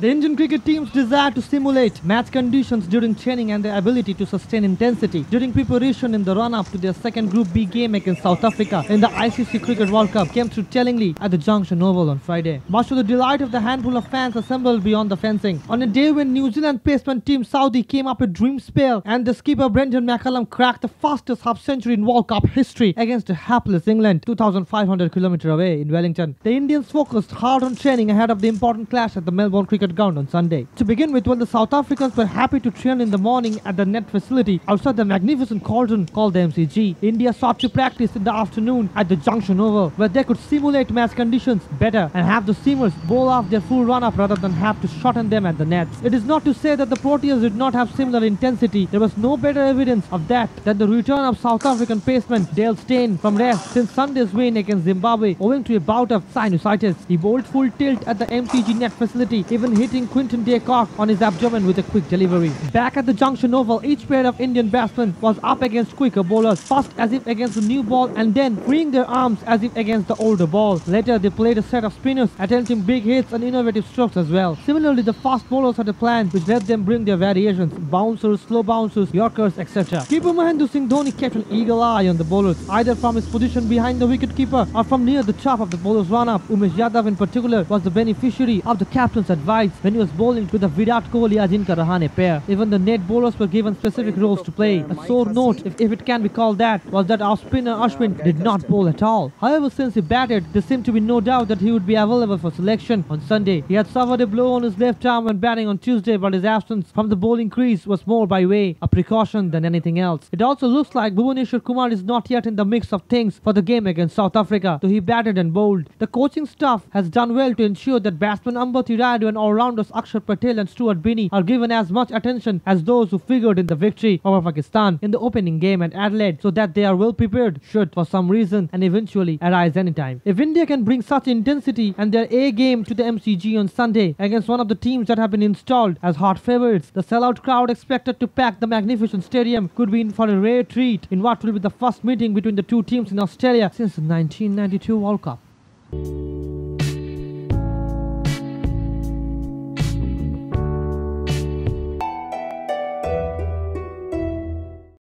The Indian cricket team's desire to simulate match conditions during training and their ability to sustain intensity during preparation in the run-up to their second Group B game against South Africa in the ICC Cricket World Cup came through tellingly at the Junction Oval on Friday. Much to the delight of the handful of fans assembled beyond the fencing. On a day when New Zealand paceman team Saudi came up a dream spell and the skipper Brendan McCullum cracked the fastest half-century in World Cup history against a hapless England 2,500 km away in Wellington. The Indians focused hard on training ahead of the important clash at the Melbourne Cricket Ground on Sunday. To begin with, while the South Africans were happy to train in the morning at the net facility outside the magnificent cauldron called the MCG, India sought to practice in the afternoon at the Junction Oval, where they could simulate match conditions better and have the seamers bowl off their full run-up rather than have to shorten them at the nets. It is not to say that the Proteas did not have similar intensity. There was no better evidence of that than the return of South African paceman Dale Steyn from rest since Sunday's win against Zimbabwe owing to a bout of sinusitis. He bowled full tilt at the MCG net facility, even hitting Quinton de Kock on his abdomen with a quick delivery. Back at the Junction Oval, each pair of Indian batsmen was up against quicker bowlers, first as if against the new ball and then freeing their arms as if against the older ball. Later, they played a set of spinners, attempting big hits and innovative strokes as well. Similarly, the fast bowlers had a plan which let them bring their variations, bouncers, slow bouncers, yorkers, etc. Keeper Mahendra Singh Dhoni kept an eagle eye on the bowlers, either from his position behind the wicket-keeper or from near the top of the bowler's run-up. Umesh Yadav in particular was the beneficiary of the captain's advice when he was bowling to the Virat Kohli-Ajinkya Rahane pair. Even the net bowlers were given specific roles to play. A sore note, if it can be called that, was that our spinner Ashwin did not bowl at all. However, since he batted, there seemed to be no doubt that he would be available for selection on Sunday. He had suffered a blow on his left arm when batting on Tuesday, but his absence from the bowling crease was more by way of precaution than anything else. It also looks like Bhuvaneshwar Kumar is not yet in the mix of things for the game against South Africa, though he batted and bowled. The coaching staff has done well to ensure that batsman Ambati Rayudu and all-rounders Akshar Patel and Stuart Binnie are given as much attention as those who figured in the victory over Pakistan in the opening game at Adelaide, so that they are well prepared should for some reason and eventually arise anytime. If India can bring such intensity and their A game to the MCG on Sunday against one of the teams that have been installed as hot favourites, the sellout crowd expected to pack the magnificent stadium could be in for a rare treat in what will be the first meeting between the two teams in Australia since the 1992 World Cup.